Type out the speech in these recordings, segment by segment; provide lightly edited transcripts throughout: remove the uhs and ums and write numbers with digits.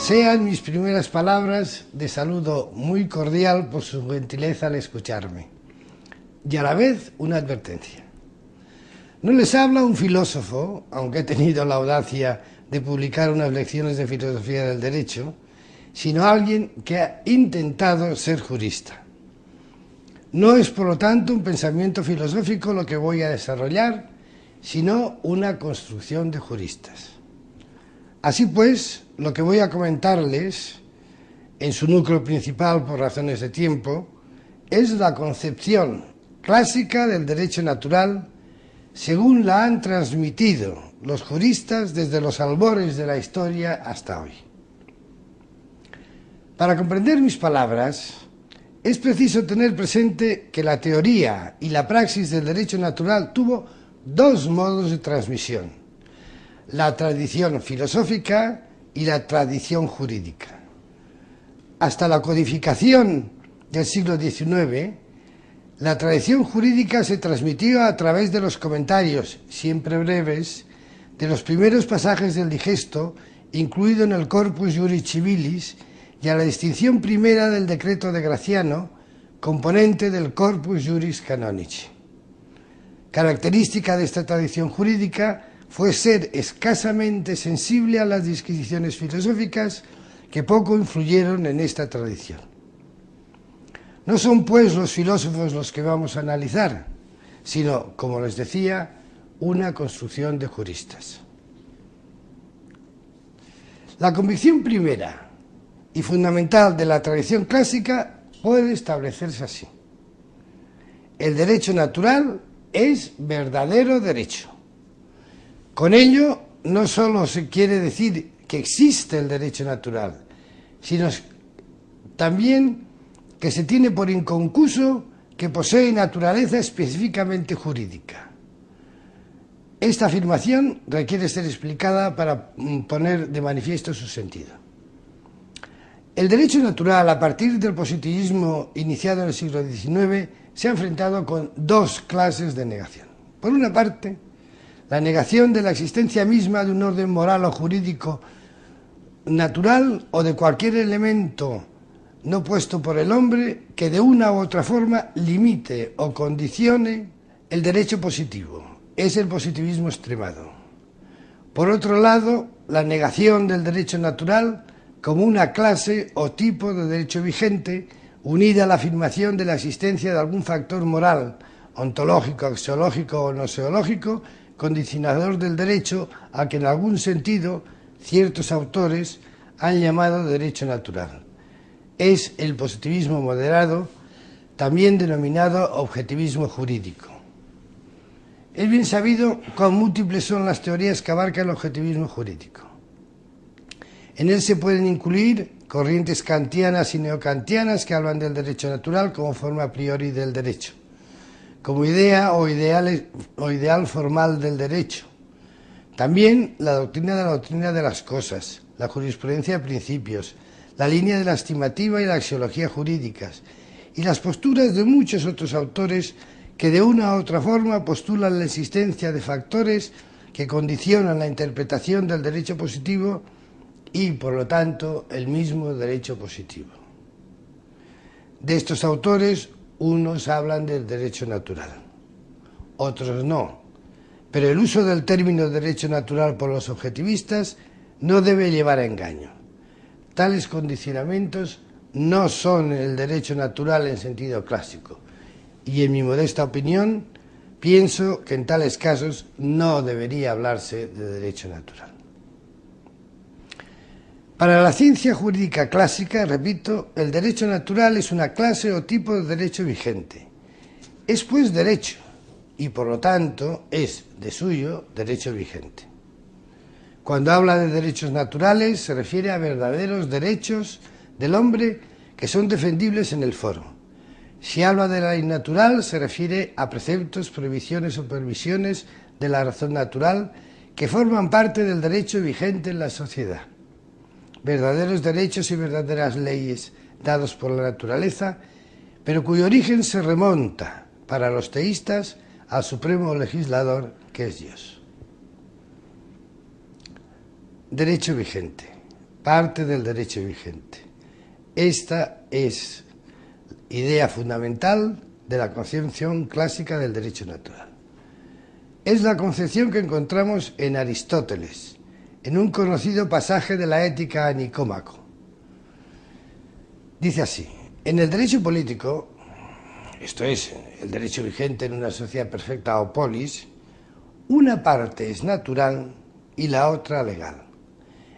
Sean mis primeras palabras de saludo muy cordial por su gentileza al escucharme, y a la vez una advertencia. No les habla un filósofo, aunque he tenido la audacia de publicar unas lecciones de filosofía del derecho, sino alguien que ha intentado ser jurista. No es, por lo tanto, un pensamiento filosófico lo que voy a desarrollar, sino una construcción de juristas. Así pues, lo que voy a comentarles, en su núcleo principal por razones de tiempo, es la concepción clásica del derecho natural según la han transmitido los juristas desde los albores de la historia hasta hoy. Para comprender mis palabras, es preciso tener presente que la teoría y la praxis del derecho natural tuvo dos modos de transmisión: la tradición filosófica y la tradición jurídica. Hasta la codificación del siglo XIX, la tradición jurídica se transmitió a través de los comentarios, siempre breves, de los primeros pasajes del Digesto, incluido en el Corpus Juris Civilis, y a la distinción primera del decreto de Graciano, componente del Corpus Juris Canonici. Característica de esta tradición jurídica fue ser escasamente sensible a las disquisiciones filosóficas que poco influyeron en esta tradición. No son, pues, los filósofos los que vamos a analizar, sino, como les decía, una construcción de juristas. La convicción primera y fundamental de la tradición clásica puede establecerse así: el derecho natural es verdadero derecho. Con ello no solo se quiere decir que existe el derecho natural, sino también que se tiene por inconcluso que posee naturaleza específicamente jurídica. Esta afirmación requiere ser explicada para poner de manifiesto su sentido. El derecho natural, a partir del positivismo iniciado en el siglo XIX, se ha enfrentado con dos clases de negación. Por una parte, la negación de la existencia misma de un orden moral o jurídico natural o de cualquier elemento no puesto por el hombre que de una u otra forma limite o condicione el derecho positivo. Es el positivismo extremado. Por otro lado, la negación del derecho natural como una clase o tipo de derecho vigente, unida a la afirmación de la existencia de algún factor moral, ontológico, axiológico o noseológico, condicionador del derecho, a que en algún sentido ciertos autores han llamado derecho natural. Es el positivismo moderado, también denominado objetivismo jurídico. Es bien sabido cuán múltiples son las teorías que abarca el objetivismo jurídico. En él se pueden incluir corrientes kantianas y neokantianas que hablan del derecho natural como forma a priori del derecho, como idea o ideal formal del derecho. También la doctrina de las cosas, la jurisprudencia de principios, la línea de la estimativa y la axiología jurídicas, y las posturas de muchos otros autores que de una u otra forma postulan la existencia de factores que condicionan la interpretación del derecho positivo y, por lo tanto, el mismo derecho positivo. De estos autores, unos hablan del derecho natural, otros no, pero el uso del término derecho natural por los objetivistas no debe llevar a engaño. Tales condicionamientos no son el derecho natural en sentido clásico, y en mi modesta opinión, pienso que en tales casos no debería hablarse de derecho natural. Para la ciencia jurídica clásica, repito, el derecho natural es una clase o tipo de derecho vigente. Es, pues, derecho, y por lo tanto es, de suyo, derecho vigente. Cuando habla de derechos naturales, se refiere a verdaderos derechos del hombre que son defendibles en el foro. Si habla de la ley natural, se refiere a preceptos, prohibiciones o permisiones de la razón natural que forman parte del derecho vigente en la sociedad. Verdaderos derechos y verdaderas leyes dados por la naturaleza, pero cuyo origen se remonta, para los teístas, al supremo legislador, que es Dios. Derecho vigente. parte del derecho vigente. Esta es idea fundamental de la concepción clásica del derecho natural. Es la concepción que encontramos en Aristóteles, en un conocido pasaje de la Ética a Nicómaco. Dice así: en el derecho político, esto es, el derecho vigente en una sociedad perfecta o polis, una parte es natural y la otra legal.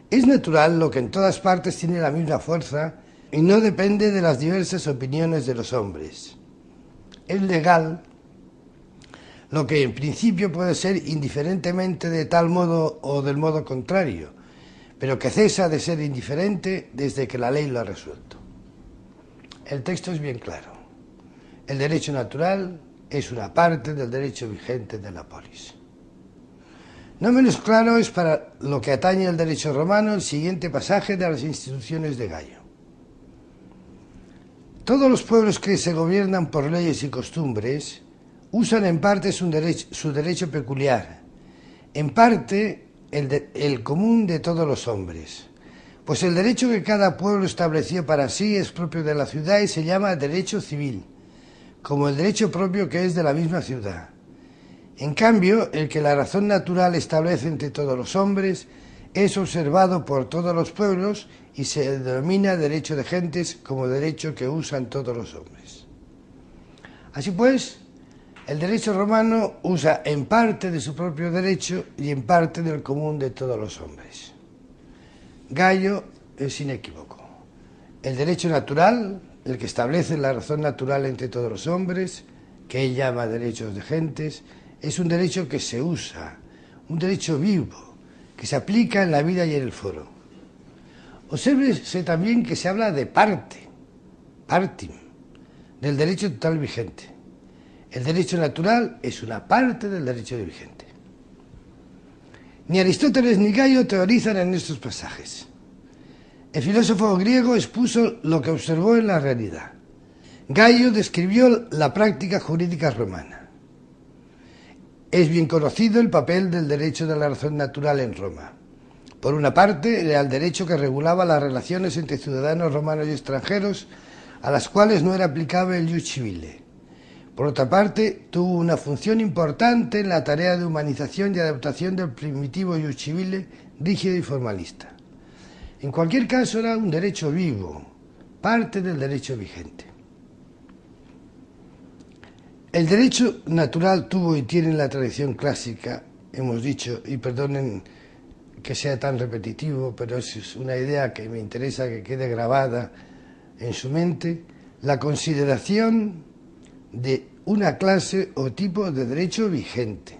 Es natural lo que en todas partes tiene la misma fuerza y no depende de las diversas opiniones de los hombres. Es legal lo que en principio puede ser indiferentemente de tal modo o del modo contrario, pero que cesa de ser indiferente desde que la ley lo ha resuelto. El texto es bien claro. El derecho natural es una parte del derecho vigente de la polis. No menos claro es para lo que atañe al derecho romano el siguiente pasaje de las instituciones de Gallo. Todos los pueblos que se gobiernan por leyes y costumbres usan en parte su derecho peculiar, en parte el común de todos los hombres, pues el derecho que cada pueblo estableció para sí es propio de la ciudad y se llama derecho civil, como el derecho propio que es de la misma ciudad. En cambio, el que la razón natural establece entre todos los hombres es observado por todos los pueblos y se denomina derecho de gentes como derecho que usan todos los hombres. Así pues, el derecho romano usa en parte de su propio derecho y en parte del común de todos los hombres. Gallo es inequívoco. El derecho natural, el que establece la razón natural entre todos los hombres, que él llama derechos de gentes, es un derecho que se usa, un derecho vivo, que se aplica en la vida y en el foro. Obsérvese también que se habla de parte, partim, del derecho total vigente. El derecho natural es una parte del derecho vigente. Ni Aristóteles ni Gallo teorizan en estos pasajes. El filósofo griego expuso lo que observó en la realidad. Gallo describió la práctica jurídica romana. Es bien conocido el papel del derecho de la razón natural en Roma. Por una parte, era el derecho que regulaba las relaciones entre ciudadanos romanos y extranjeros, a las cuales no era aplicable el ius civile. Por otra parte, tuvo una función importante en la tarea de humanización y adaptación del primitivo ius civile rígido y formalista. En cualquier caso, era un derecho vivo, parte del derecho vigente. El derecho natural tuvo y tiene en la tradición clásica, hemos dicho, y perdonen que sea tan repetitivo, pero es una idea que me interesa que quede grabada en su mente, la consideración de una clase o tipo de derecho vigente.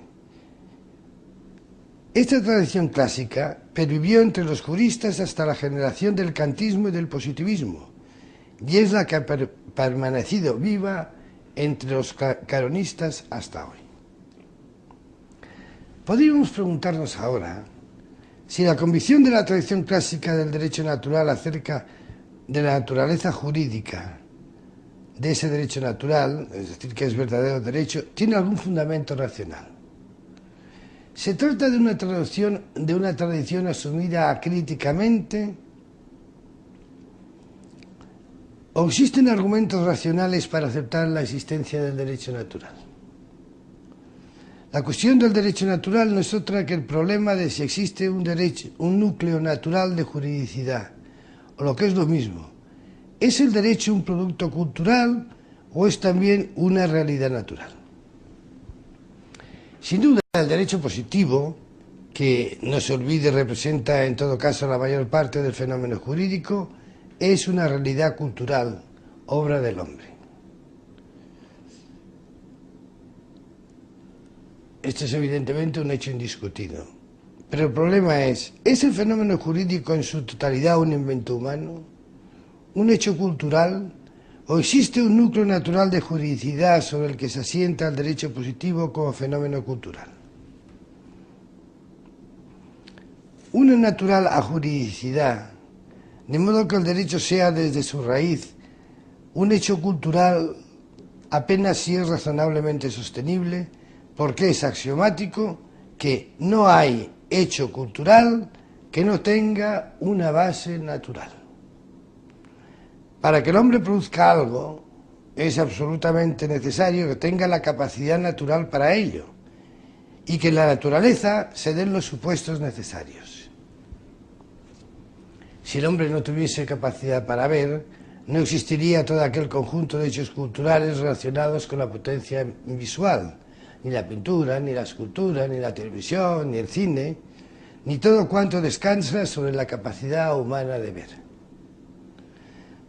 Esta tradición clásica pervivió entre los juristas hasta la generación del kantismo y del positivismo, y es la que ha permanecido viva entre los caronistas hasta hoy. Podríamos preguntarnos ahora si la convicción de la tradición clásica del derecho natural acerca de la naturaleza jurídica de ese derecho natural, es decir, que es verdadero derecho, tiene algún fundamento racional. ¿Se trata de una tradición asumida acríticamente? ¿O existen argumentos racionales para aceptar la existencia del derecho natural? La cuestión del derecho natural no es otra que el problema de si existe un núcleo natural de juridicidad, o lo que es lo mismo, ¿es el derecho un producto cultural o es también una realidad natural? Sin duda, el derecho positivo, que no se olvide representa en todo caso la mayor parte del fenómeno jurídico, es una realidad cultural, obra del hombre. Esto es evidentemente un hecho indiscutido. Pero el problema ¿es el fenómeno jurídico en su totalidad un invento humano? ¿Un hecho cultural? ¿O existe un núcleo natural de juridicidad sobre el que se asienta el derecho positivo como fenómeno cultural? Una natural ajuridicidad, de modo que el derecho sea desde su raíz un hecho cultural apenas si es razonablemente sostenible, porque es axiomático que no hay hecho cultural que no tenga una base natural. Para que el hombre produzca algo, es absolutamente necesario que tenga la capacidad natural para ello y que en la naturaleza se den los supuestos necesarios. Si el hombre no tuviese capacidad para ver, no existiría todo aquel conjunto de hechos culturales relacionados con la potencia visual, ni la pintura, ni la escultura, ni la televisión, ni el cine, ni todo cuanto descansa sobre la capacidad humana de ver.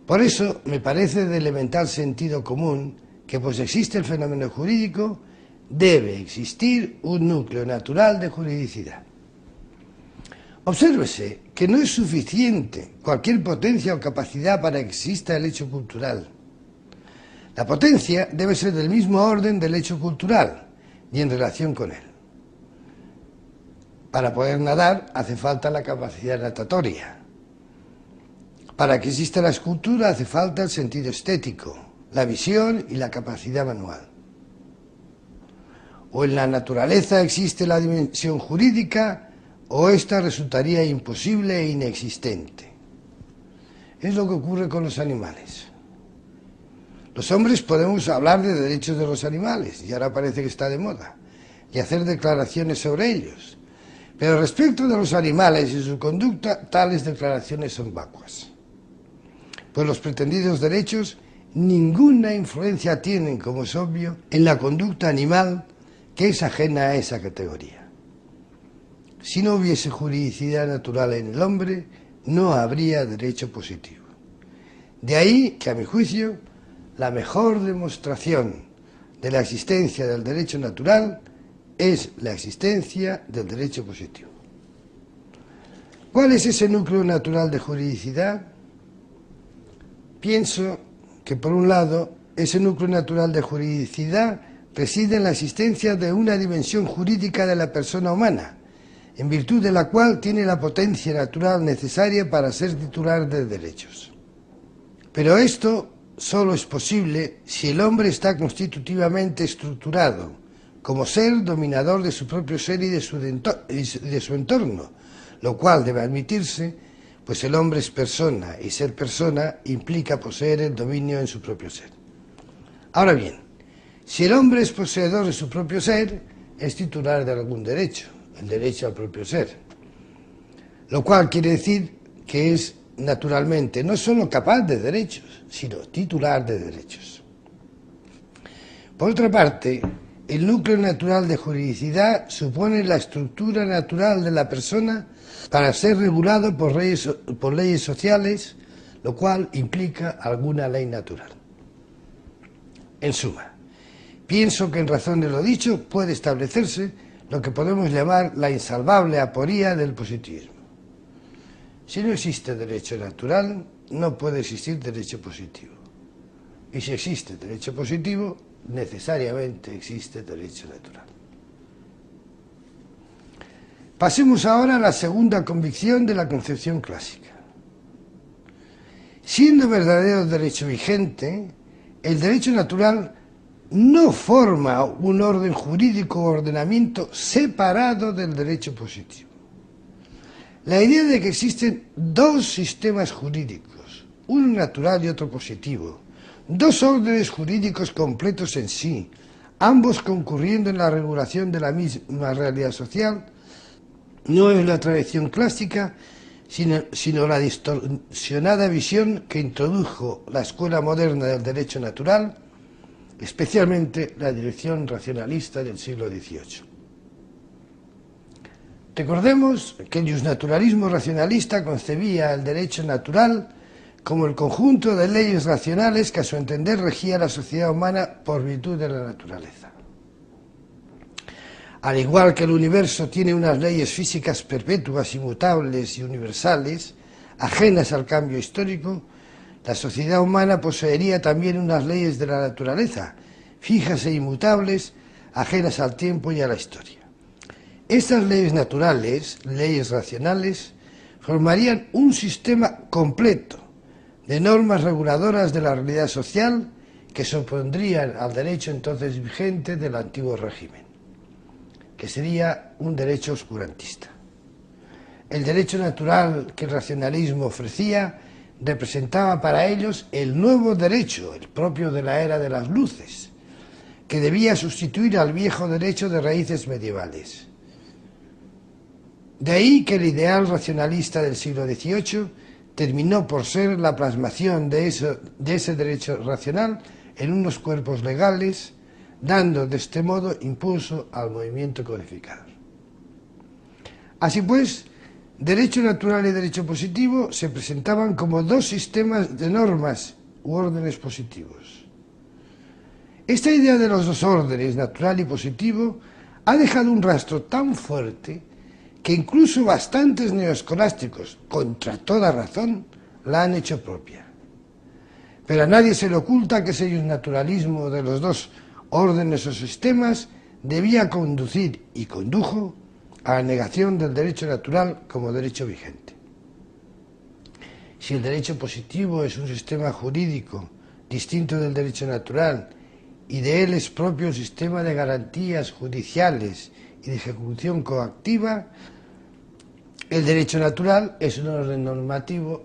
Por eso me parece de elemental sentido común que, pues existe el fenómeno jurídico, debe existir un núcleo natural de juridicidad. Obsérvese que no es suficiente cualquier potencia o capacidad para que exista el hecho cultural. La potencia debe ser del mismo orden del hecho cultural y en relación con él. Para poder nadar hace falta la capacidad natatoria. Para que exista la escultura hace falta el sentido estético, la visión y la capacidad manual. O en la naturaleza existe la dimensión jurídica, o ésta resultaría imposible e inexistente. Es lo que ocurre con los animales. Los hombres podemos hablar de derechos de los animales, y ahora parece que está de moda, y hacer declaraciones sobre ellos. Pero respecto de los animales y su conducta, tales declaraciones son vacuas. Pues los pretendidos derechos ninguna influencia tienen, como es obvio, en la conducta animal que es ajena a esa categoría. Si no hubiese juridicidad natural en el hombre, no habría derecho positivo. De ahí que, a mi juicio, la mejor demostración de la existencia del derecho natural es la existencia del derecho positivo. ¿Cuál es ese núcleo natural de juridicidad? Pienso que, por un lado, ese núcleo natural de juridicidad reside en la existencia de una dimensión jurídica de la persona humana, en virtud de la cual tiene la potencia natural necesaria para ser titular de derechos. Pero esto solo es posible si el hombre está constitutivamente estructurado, como ser dominador de su propio ser y de su entorno, lo cual debe admitirse, pues el hombre es persona, y ser persona implica poseer el dominio en su propio ser. Ahora bien, si el hombre es poseedor de su propio ser, es titular de algún derecho, el derecho al propio ser, lo cual quiere decir que es naturalmente no solo capaz de derechos, sino titular de derechos. Por otra parte, el núcleo natural de juridicidad supone la estructura natural de la persona para ser regulado por leyes sociales, lo cual implica alguna ley natural. En suma, pienso que en razón de lo dicho puede establecerse lo que podemos llamar la insalvable aporía del positivismo. Si no existe derecho natural, no puede existir derecho positivo. Y si existe derecho positivo, necesariamente existe derecho natural. Pasemos ahora a la segunda convicción de la concepción clásica. Siendo verdadero derecho vigente, el derecho natural no forma un orden jurídico o ordenamiento separado del derecho positivo. La idea de que existen dos sistemas jurídicos, uno natural y otro positivo, dos órdenes jurídicos completos en sí, ambos concurriendo en la regulación de la misma realidad social, no es la tradición clásica, sino la distorsionada visión que introdujo la escuela moderna del derecho natural, especialmente la dirección racionalista del siglo XVIII. Recordemos que el justnaturalismo racionalista concebía el derecho natural como el conjunto de leyes racionales que a su entender regía la sociedad humana por virtud de la naturaleza. Al igual que el universo tiene unas leyes físicas perpetuas, inmutables y universales, ajenas al cambio histórico, la sociedad humana poseería también unas leyes de la naturaleza, fijas e inmutables, ajenas al tiempo y a la historia. Estas leyes naturales, leyes racionales, formarían un sistema completo de normas reguladoras de la realidad social que se opondrían al derecho entonces vigente del antiguo régimen, que sería un derecho oscurantista. El derecho natural que el racionalismo ofrecía representaba para ellos el nuevo derecho, el propio de la era de las luces, que debía sustituir al viejo derecho de raíces medievales. De ahí que el ideal racionalista del siglo XVIII terminó por ser la plasmación de ese derecho racional en unos cuerpos legales, dando de este modo impulso al movimiento codificador. Así pues, derecho natural y derecho positivo se presentaban como dos sistemas de normas u órdenes positivos. Esta idea de los dos órdenes, natural y positivo, ha dejado un rastro tan fuerte que incluso bastantes neoescolásticos, contra toda razón, la han hecho propia. Pero a nadie se le oculta que ese naturalismo de los dos órdenes o sistemas debía conducir y condujo a la negación del derecho natural como derecho vigente. Si el derecho positivo es un sistema jurídico distinto del derecho natural y de él es propio un sistema de garantías judiciales y de ejecución coactiva, el derecho natural es un orden normativo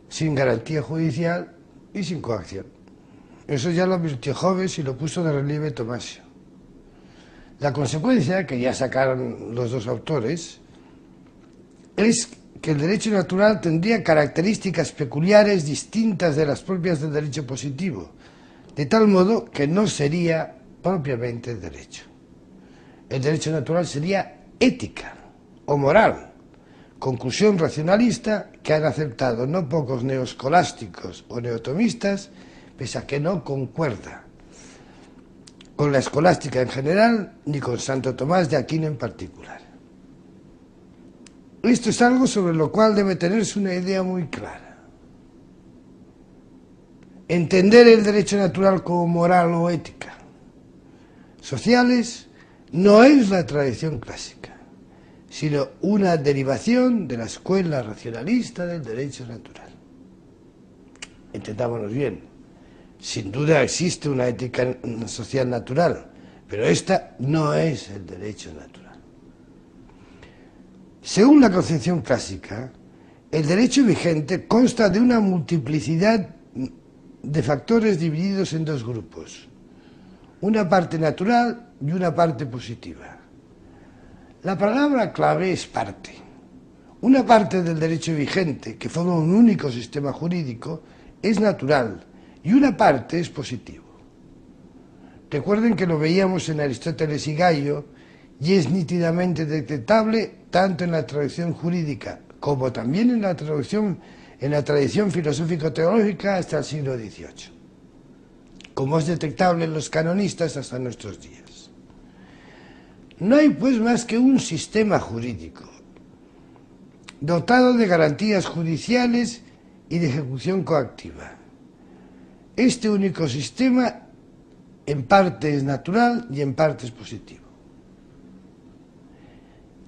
sin garantía judicial y sin coacción. Eso ya lo advirtió Hobbes y lo puso de relieve Tomasio. La consecuencia, que ya sacaron los dos autores, es que el derecho natural tendría características peculiares distintas de las propias del derecho positivo, de tal modo que no sería propiamente derecho. El derecho natural sería ética o moral, conclusión racionalista que han aceptado no pocos neoescolásticos o neotomistas, pese a que no concuerda con la escolástica en general ni con Santo Tomás de Aquino en particular. Esto es algo sobre lo cual debe tenerse una idea muy clara. Entender el derecho natural como moral o ética sociales no es la tradición clásica, sino una derivación de la escuela racionalista del derecho natural. Entendámonos bien, sin duda existe una ética social natural, pero esta no es el derecho natural. Según la concepción clásica, el derecho vigente consta de una multiplicidad de factores divididos en dos grupos, una parte natural y una parte positiva. La palabra clave es parte. Una parte del derecho vigente, que forma un único sistema jurídico, es natural y una parte es positivo. Recuerden que lo veíamos en Aristóteles y Gallo y es nítidamente detectable tanto en la tradición jurídica como también en la tradición filosófico-teológica hasta el siglo XVIII, como es detectable en los canonistas hasta nuestros días. No hay pues más que un sistema jurídico, dotado de garantías judiciales y de ejecución coactiva. Este único sistema en parte es natural y en parte es positivo.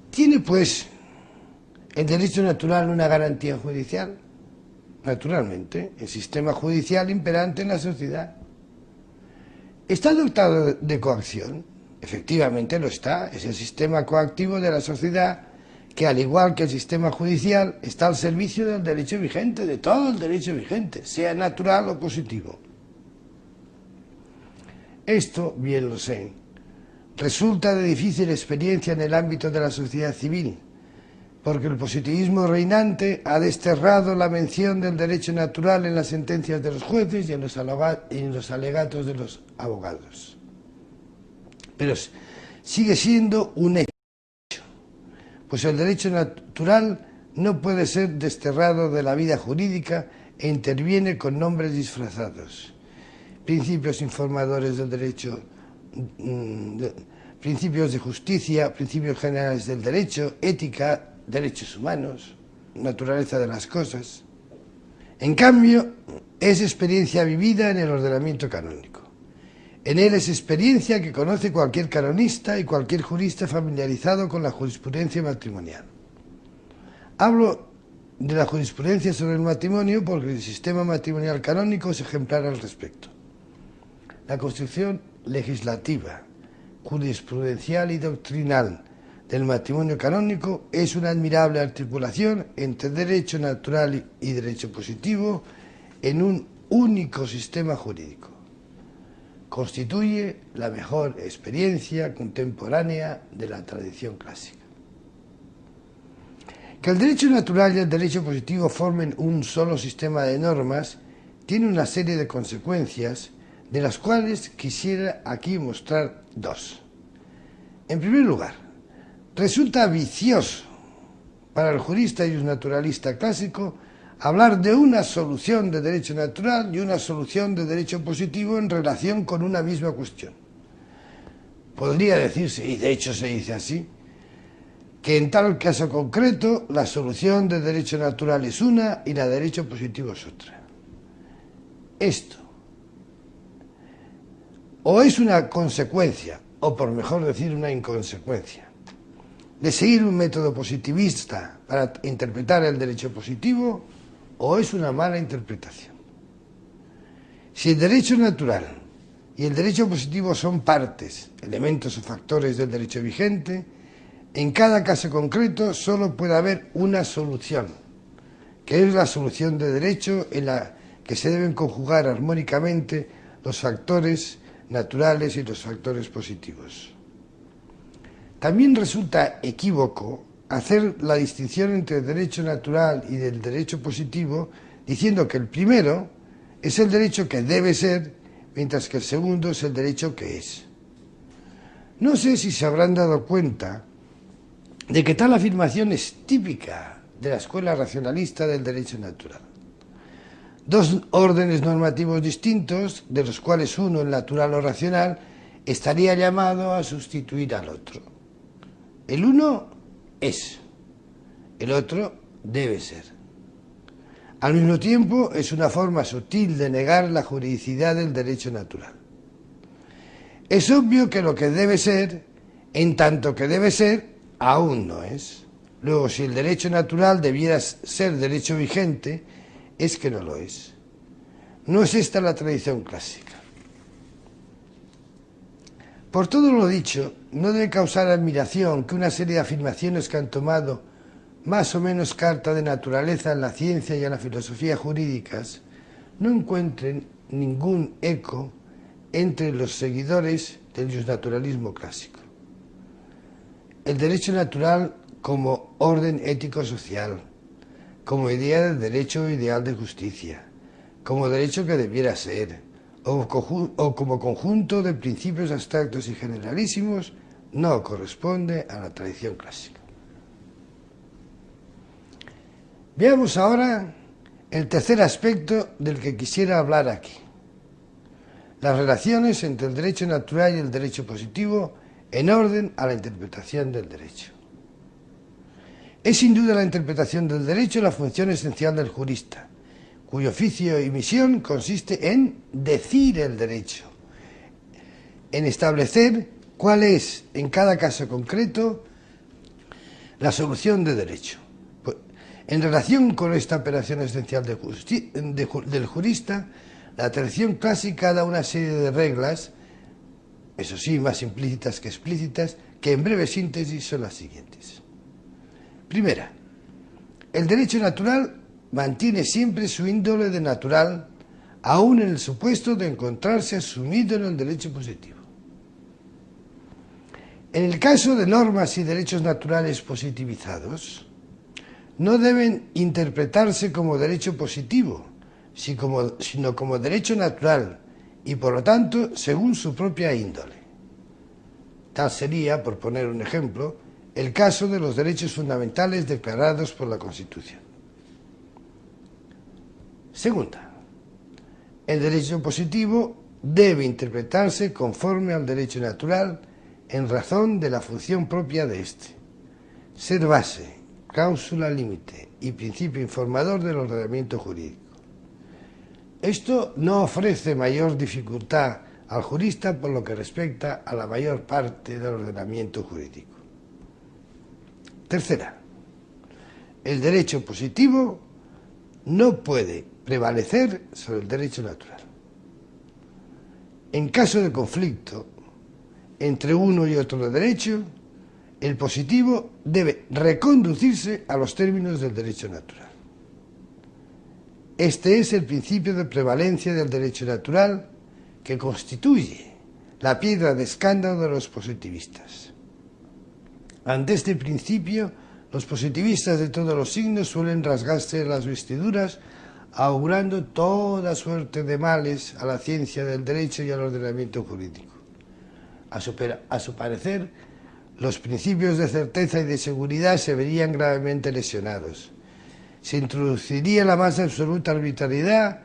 ¿Tiene pues el derecho natural una garantía judicial? Naturalmente, el sistema judicial imperante en la sociedad. ¿Está dotado de coacción? Efectivamente lo está, es el sistema coactivo de la sociedad que, al igual que el sistema judicial, está al servicio del derecho vigente, de todo el derecho vigente, sea natural o positivo. Esto, bien lo sé, resulta de difícil experiencia en el ámbito de la sociedad civil, porque el positivismo reinante ha desterrado la mención del derecho natural en las sentencias de los jueces y en los alegatos de los abogados. Pero sigue siendo un hecho, pues el derecho natural no puede ser desterrado de la vida jurídica e interviene con nombres disfrazados. Principios informadores del derecho, principios de justicia, principios generales del derecho, ética, derechos humanos, naturaleza de las cosas. En cambio, es experiencia vivida en el ordenamiento canónico. En él es experiencia que conoce cualquier canonista y cualquier jurista familiarizado con la jurisprudencia matrimonial. Hablo de la jurisprudencia sobre el matrimonio porque el sistema matrimonial canónico es ejemplar al respecto. La construcción legislativa, jurisprudencial y doctrinal del matrimonio canónico es una admirable articulación entre derecho natural y derecho positivo en un único sistema jurídico. Constituye la mejor experiencia contemporánea de la tradición clásica. Que el derecho natural y el derecho positivo formen un solo sistema de normas tiene una serie de consecuencias, de las cuales quisiera aquí mostrar dos. En primer lugar, resulta vicioso para el jurista y un naturalista clásico hablar de una solución de derecho natural y una solución de derecho positivo en relación con una misma cuestión. Podría decirse, y de hecho se dice así, que en tal caso concreto la solución de derecho natural es una y la de derecho positivo es otra. Esto o es una consecuencia, o por mejor decir una inconsecuencia, de seguir un método positivista para interpretar el derecho positivo, o es una mala interpretación. Si el derecho natural y el derecho positivo son partes, elementos o factores del derecho vigente, en cada caso concreto solo puede haber una solución, que es la solución de derecho en la que se deben conjugar armónicamente los factores naturales y los factores positivos. También resulta equívoco hacer la distinción entre el derecho natural y el derecho positivo diciendo que el primero es el derecho que debe ser, mientras que el segundo es el derecho que es. No sé si se habrán dado cuenta de que tal afirmación es típica de la escuela racionalista del derecho natural. Dos órdenes normativos distintos, de los cuales uno, el natural o racional, estaría llamado a sustituir al otro. El uno es, el otro debe ser. Al mismo tiempo, es una forma sutil de negar la juridicidad del derecho natural. Es obvio que lo que debe ser, en tanto que debe ser, aún no es. Luego, si el derecho natural debiera ser derecho vigente, es que no lo es. No es esta la tradición clásica. Por todo lo dicho, no debe causar admiración que una serie de afirmaciones que han tomado más o menos carta de naturaleza en la ciencia y en la filosofía jurídicas no encuentren ningún eco entre los seguidores del justnaturalismo clásico. El derecho natural como orden ético-social, como idea de derecho ideal de justicia, como derecho que debiera ser, o como conjunto de principios abstractos y generalísimos, no corresponde a la tradición clásica. Veamos ahora el tercer aspecto del que quisiera hablar aquí: las relaciones entre el derecho natural y el derecho positivo en orden a la interpretación del derecho. Es sin duda la interpretación del derecho la función esencial del jurista, cuyo oficio y misión consiste en decir el derecho, en establecer cuál es, en cada caso concreto, la solución de derecho. En relación con esta operación esencial del jurista, la tradición clásica da una serie de reglas, eso sí, más implícitas que explícitas, que en breve síntesis son las siguientes. Primera, el derecho natural mantiene siempre su índole de natural, aun en el supuesto de encontrarse asumido en el derecho positivo. En el caso de normas y derechos naturales positivizados, no deben interpretarse como derecho positivo, sino como derecho natural y, por lo tanto, según su propia índole. Tal sería, por poner un ejemplo, el caso de los derechos fundamentales declarados por la Constitución. Segunda, el derecho positivo debe interpretarse conforme al derecho natural en razón de la función propia de éste, ser base, cláusula límite y principio informador del ordenamiento jurídico. Esto no ofrece mayor dificultad al jurista por lo que respecta a la mayor parte del ordenamiento jurídico. Tercera, el derecho positivo no puede prevalecer sobre el derecho natural. En caso de conflicto entre uno y otro derecho, el positivo debe reconducirse a los términos del derecho natural. Este es el principio de prevalencia del derecho natural que constituye la piedra de escándalo de los positivistas. Ante este principio, los positivistas de todos los signos suelen rasgarse las vestiduras, augurando toda suerte de males a la ciencia del derecho y al ordenamiento jurídico. A su parecer, los principios de certeza y de seguridad se verían gravemente lesionados. Se introduciría la más absoluta arbitrariedad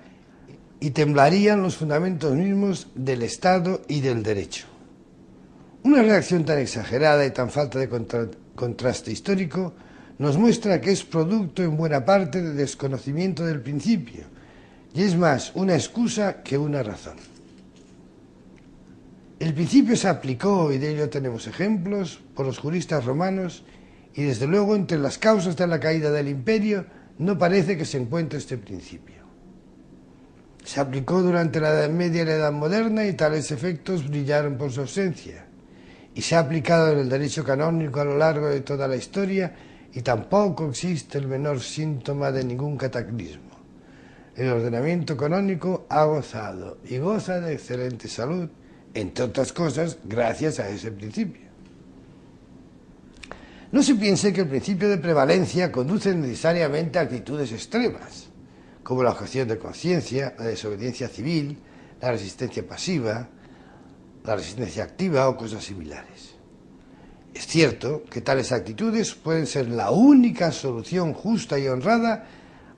y temblarían los fundamentos mismos del Estado y del derecho. Una reacción tan exagerada y tan falta de contraste histórico nos muestra que es producto en buena parte de desconocimiento del principio, y es más una excusa que una razón. El principio se aplicó, y de ello tenemos ejemplos, por los juristas romanos, y desde luego entre las causas de la caída del imperio no parece que se encuentre este principio. Se aplicó durante la Edad Media y la Edad Moderna y tales efectos brillaron por su ausencia. Y se ha aplicado en el derecho canónico a lo largo de toda la historia y tampoco existe el menor síntoma de ningún cataclismo. El ordenamiento canónico ha gozado y goza de excelente salud, entre otras cosas, gracias a ese principio. No se piense que el principio de prevalencia conduce necesariamente a actitudes extremas, como la objeción de conciencia, la desobediencia civil, la resistencia pasiva, la resistencia activa o cosas similares. Es cierto que tales actitudes pueden ser la única solución justa y honrada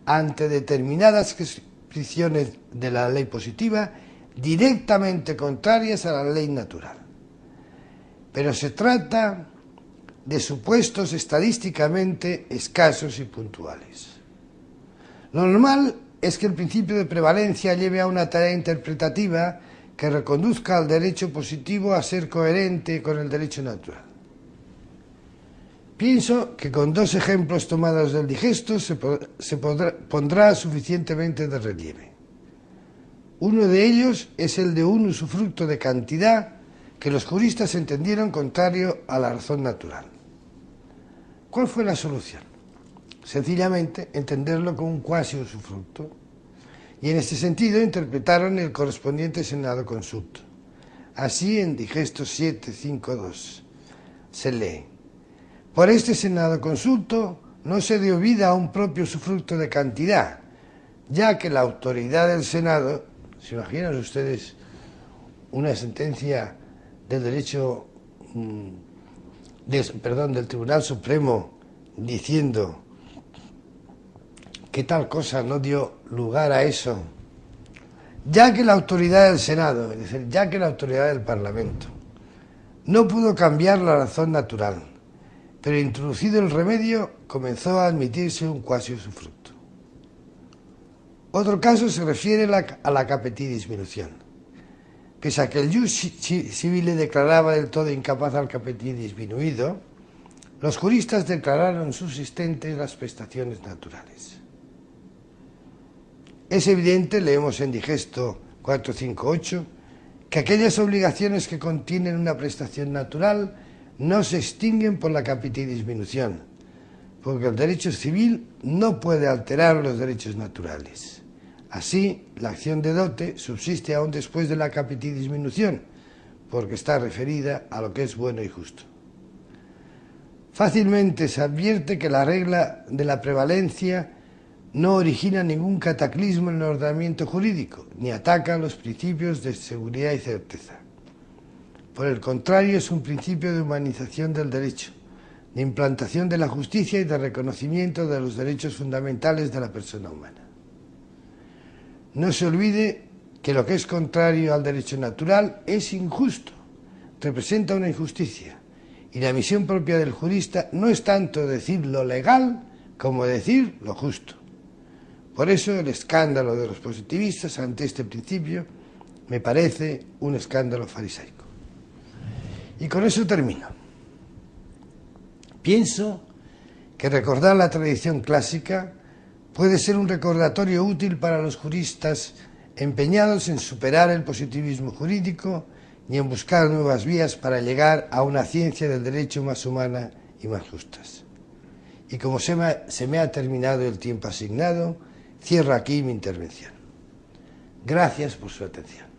ante determinadas restricciones de la ley positiva directamente contrarias a la ley natural. Pero se trata de supuestos estadísticamente escasos y puntuales. Lo normal es que el principio de prevalencia lleve a una tarea interpretativa que reconduzca al derecho positivo a ser coherente con el derecho natural. Pienso que con dos ejemplos tomados del digesto se pondrá suficientemente de relieve. Uno de ellos es el de un usufructo de cantidad que los juristas entendieron contrario a la razón natural. ¿Cuál fue la solución? Sencillamente entenderlo como un cuasi usufructo. Y en este sentido interpretaron el correspondiente senado consulto. Así en digesto 7.5.2 se lee: por este senado consulto no se dio vida a un propio usufructo de cantidad, ya que la autoridad del Senado, ¿se imaginan ustedes una sentencia del derecho, del Tribunal Supremo diciendo que tal cosa no dio lugar a eso, ya que la autoridad del Senado, es decir, ya que la autoridad del Parlamento no pudo cambiar la razón natural, pero introducido el remedio comenzó a admitirse un quasi usufructo? Otro caso se refiere a la capiti disminución. Pese a que el jus civile declaraba del todo incapaz al capiti disminuido, los juristas declararon subsistentes las prestaciones naturales. Es evidente, leemos en digesto 4.5.8, que aquellas obligaciones que contienen una prestación natural no se extinguen por la capiti disminución, porque el derecho civil no puede alterar los derechos naturales. Así, la acción de dote subsiste aún después de la capiti disminución, porque está referida a lo que es bueno y justo. Fácilmente se advierte que la regla de la prevalencia no origina ningún cataclismo en el ordenamiento jurídico, ni ataca los principios de seguridad y certeza. Por el contrario, es un principio de humanización del derecho, de implantación de la justicia y de reconocimiento de los derechos fundamentales de la persona humana. No se olvide que lo que es contrario al derecho natural es injusto, representa una injusticia, y la misión propia del jurista no es tanto decir lo legal como decir lo justo. Por eso el escándalo de los positivistas ante este principio me parece un escándalo farisaico. Y con eso termino. Pienso que recordar la tradición clásica puede ser un recordatorio útil para los juristas empeñados en superar el positivismo jurídico ni en buscar nuevas vías para llegar a una ciencia del derecho más humana y más justas. Y como se me ha terminado el tiempo asignado, cierro aquí mi intervención. Gracias por su atención.